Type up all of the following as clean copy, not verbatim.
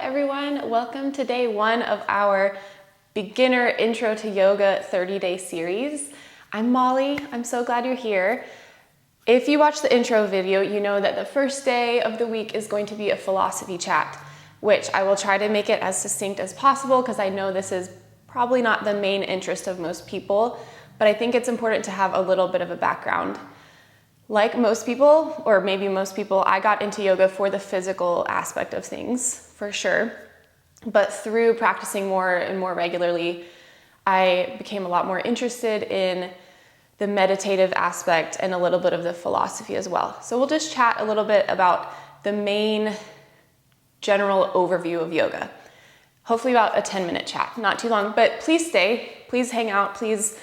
everyone. Welcome to day one of our beginner intro to yoga 30-day series. I'm Molly. I'm so glad you're here. If you watched the intro video, you know that the first day of the week is going to be a philosophy chat, which I will try to make it as succinct as possible because I know this is probably not the main interest of most people, but I think it's important to have a little bit of a background. Like most people, or maybe most people, I got into yoga for the physical aspect of things, for sure. But through practicing more and more regularly, I became a lot more interested in the meditative aspect and a little bit of the philosophy as well. So we'll just chat a little bit about the main general overview of yoga. Hopefully about a 10-minute chat, not too long, but please stay, please hang out, please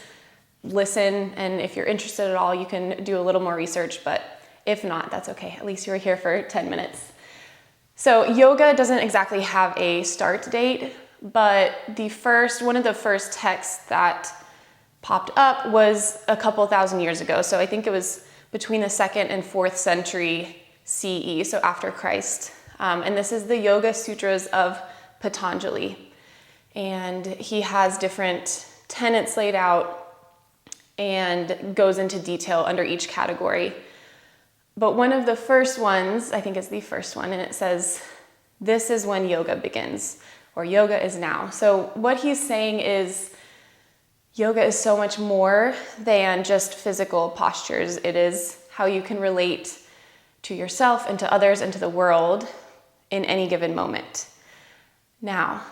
listen, and if you're interested at all, you can do a little more research, but if not, that's okay. At least you were here for 10 minutes. So yoga doesn't exactly have a start date, but one of the first texts that popped up was a couple thousand years ago. So I think it was between the 2nd and 4th century CE, so after Christ. And this is the Yoga Sutras of Patanjali. And he has different tenets laid out and goes into detail under each category. But one of the first ones, I think is the first one, and it says, "This is when yoga begins," or yoga is now. So what he's saying is yoga is so much more than just physical postures. It is how you can relate to yourself and to others and to the world in any given moment. Now,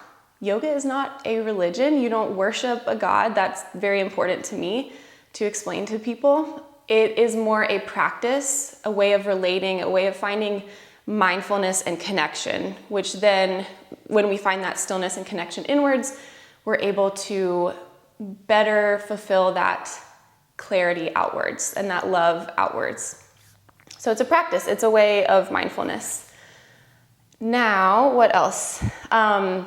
yoga is not a religion. You don't worship a god. That's very important to me to explain to people. It is more a practice, a way of relating, a way of finding mindfulness and connection, which then, when we find that stillness and connection inwards, we're able to better fulfill that clarity outwards and that love outwards. So it's a practice, it's a way of mindfulness. Now, what else? The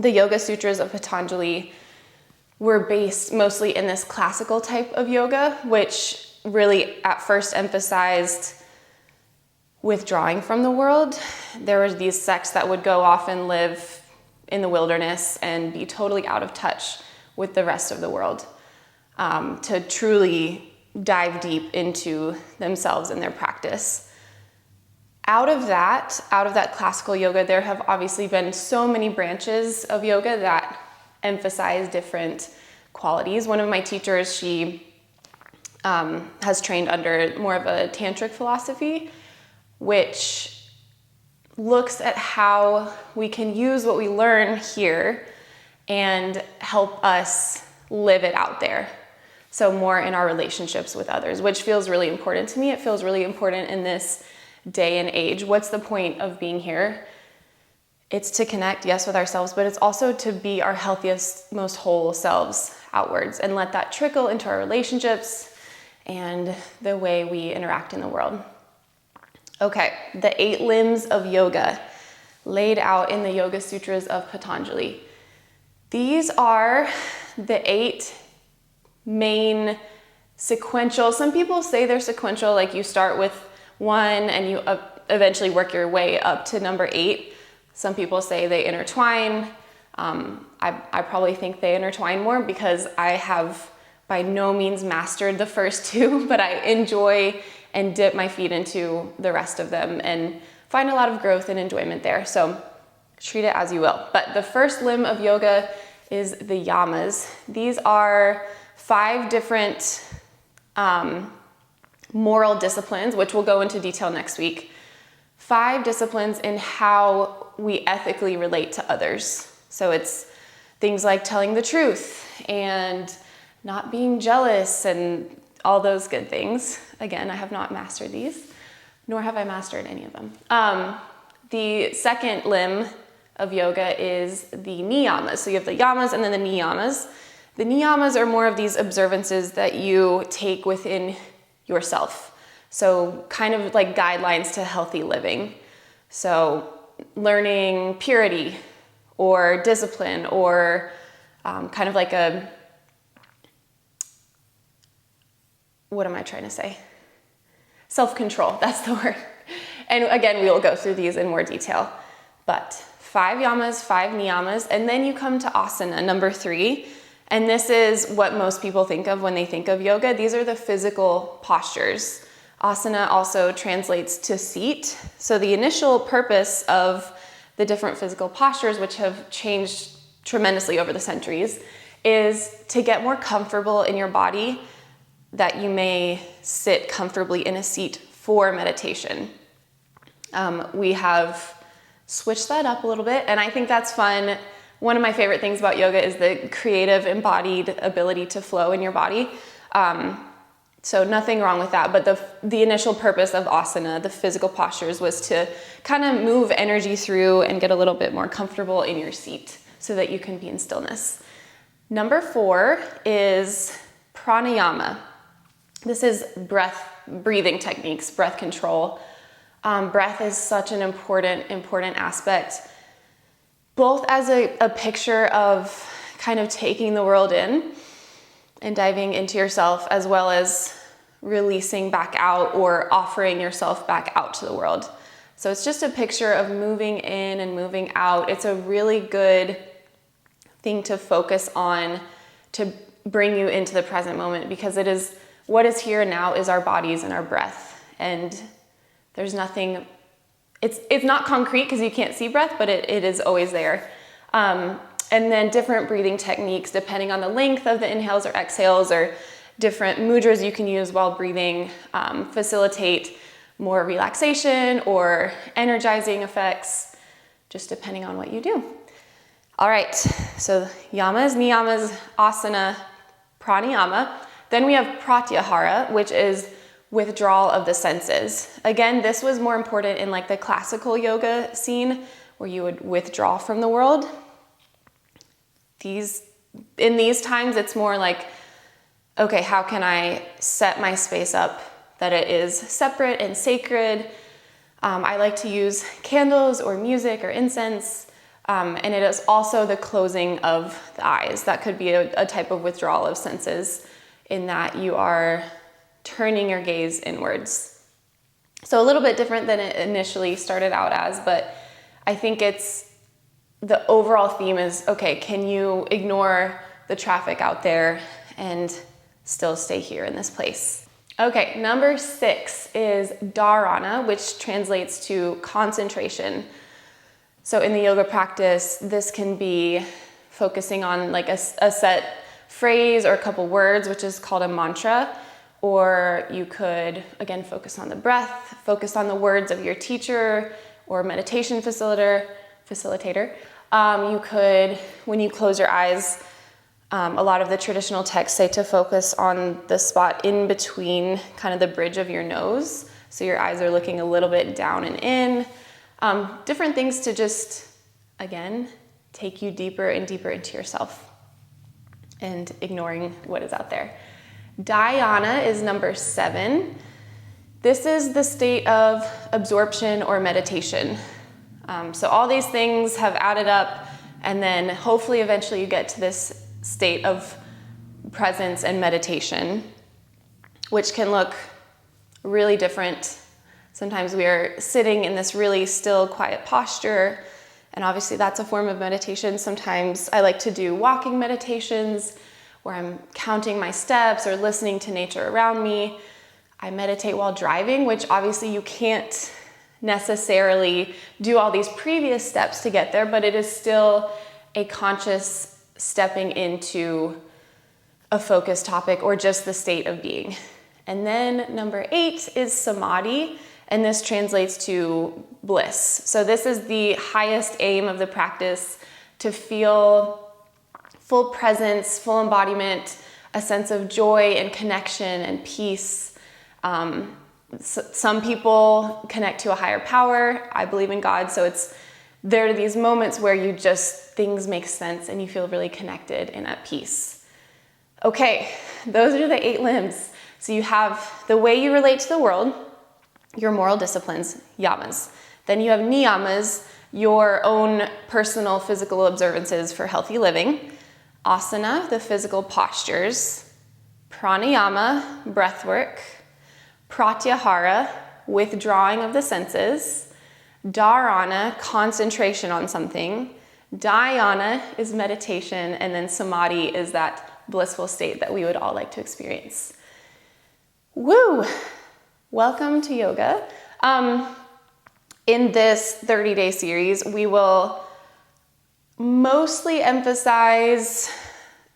Yoga Sutras of Patanjali were based mostly in this classical type of yoga, which really at first emphasized withdrawing from the world. There were these sects that would go off and live in the wilderness and be totally out of touch with the rest of the world, to truly dive deep into themselves and their practice. Out of that classical yoga, there have obviously been so many branches of yoga that emphasize different qualities. One of my teachers, she has trained under more of a tantric philosophy, which looks at how we can use what we learn here and help us live it out there. So more in our relationships with others, which feels really important to me. It feels really important in this day and age. What's the point of being here? It's to connect, yes, with ourselves, but it's also to be our healthiest, most whole selves outwards and let that trickle into our relationships and the way we interact in the world. Okay, the 8 limbs of yoga laid out in the Yoga Sutras of Patanjali. These are the 8 main sequential, some people say they're sequential, like you start with 1 and you eventually work your way up to number 8. Some people say they intertwine. I probably think they intertwine more because I have by no means mastered the first 2, but I enjoy and dip my feet into the rest of them and find a lot of growth and enjoyment there. So treat it as you will. But the first limb of yoga is the yamas. These are 5 different moral disciplines, which we'll go into detail next week. 5 disciplines in how we ethically relate to others. So it's things like telling the truth and not being jealous and all those good things. Again, I have not mastered these, nor have I mastered any of them. The second limb of yoga is the niyamas. So you have the yamas and then the niyamas. The niyamas are more of these observances that you take within yourself. So kind of like guidelines to healthy living. So learning purity or discipline or kind of like what am I trying to say? Self-control, that's the word. And again, we will go through these in more detail. But 5 yamas, 5 niyamas, and then you come to asana, number 3. And this is what most people think of when they think of yoga. These are the physical postures. Asana also translates to seat. So the initial purpose of the different physical postures, which have changed tremendously over the centuries, is to get more comfortable in your body, that you may sit comfortably in a seat for meditation. We have switched that up a little bit, and I think that's fun. One of my favorite things about yoga is the creative embodied ability to flow in your body. So nothing wrong with that, but the initial purpose of asana, the physical postures, was to kind of move energy through and get a little bit more comfortable in your seat so that you can be in stillness. Number 4 is pranayama. This is breathing techniques, breath control. Breath is such an important aspect, both as a picture of kind of taking the world in and diving into yourself, as well as releasing back out or offering yourself back out to the world. So it's just a picture of moving in and moving out. It's a really good thing to focus on to bring you into the present moment, because it is what is here now is our bodies and our breath. And there's nothing, it's not concrete because you can't see breath, but it is always there. And then different breathing techniques, depending on the length of the inhales or exhales, or different mudras you can use while breathing, facilitate more relaxation or energizing effects, just depending on what you do. All right, so yamas, niyamas, asana, pranayama. Then we have pratyahara, which is withdrawal of the senses. Again, this was more important in like the classical yoga scene, where you would withdraw from the world. In these times, it's more like, okay, how can I set my space up that it is separate and sacred? I like to use candles or music or incense, and it is also the closing of the eyes. That could be a type of withdrawal of senses, in that you are turning your gaze inwards. So a little bit different than it initially started out as, but I think the overall theme is, okay, can you ignore the traffic out there and still stay here in this place? Okay, number 6 is dharana, which translates to concentration. So in the yoga practice, this can be focusing on like a set phrase or a couple words, which is called a mantra. Or you could, again, focus on the breath, focus on the words of your teacher or meditation facilitator. You could, when you close your eyes, a lot of the traditional texts say to focus on the spot in between kind of the bridge of your nose. So your eyes are looking a little bit down and in. Different things to just, again, take you deeper and deeper into yourself and ignoring what is out there. Dhyana is number 7. This is the state of absorption or meditation. So all these things have added up, and then hopefully eventually you get to this state of presence and meditation, which can look really different. Sometimes we are sitting in this really still, quiet posture, and obviously that's a form of meditation. Sometimes I like to do walking meditations, where I'm counting my steps or listening to nature around me. I meditate while driving, which obviously you can't necessarily do all these previous steps to get there, but it is still a conscious stepping into a focused topic or just the state of being. And then number 8 is samadhi, and this translates to bliss. So this is the highest aim of the practice, to feel full presence, full embodiment, a sense of joy and connection and peace. Some people connect to a higher power. I believe in God, so there are these moments where things make sense and you feel really connected and at peace. Okay, those are the 8 limbs. So you have the way you relate to the world, your moral disciplines, yamas. Then you have niyamas, your own personal physical observances for healthy living. Asana, the physical postures. Pranayama, breath work. Pratyahara, withdrawing of the senses. Dharana, concentration on something. Dhyana is meditation, and then samadhi is that blissful state that we would all like to experience. Woo! Welcome to yoga. In this 30-day series, we will mostly emphasize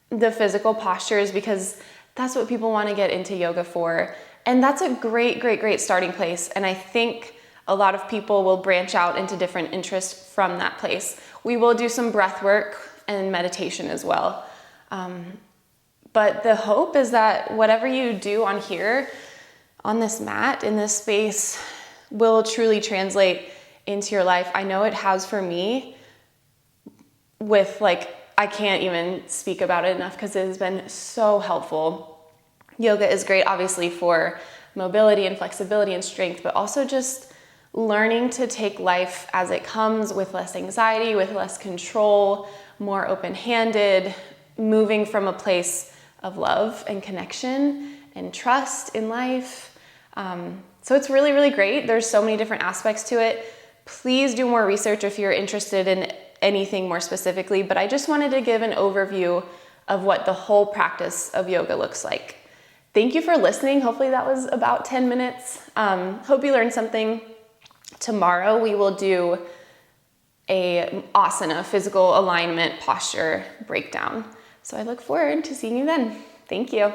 the physical postures because that's what people want to get into yoga for. And that's a great, great, great starting place. And I think a lot of people will branch out into different interests from that place. We will do some breath work and meditation as well. But the hope is that whatever you do on here, on this mat, in this space, will truly translate into your life. I know it has for me with I can't even speak about it enough because it has been so helpful. Yoga is great, obviously, for mobility and flexibility and strength, but also just learning to take life as it comes with less anxiety, with less control, more open-handed, moving from a place of love and connection and trust in life. So it's really, really great. There's so many different aspects to it. Please do more research if you're interested in anything more specifically, but I just wanted to give an overview of what the whole practice of yoga looks like. Thank you for listening. Hopefully that was about 10 minutes. Hope you learned something. Tomorrow we will do a asana, physical alignment posture breakdown. So I look forward to seeing you then. Thank you.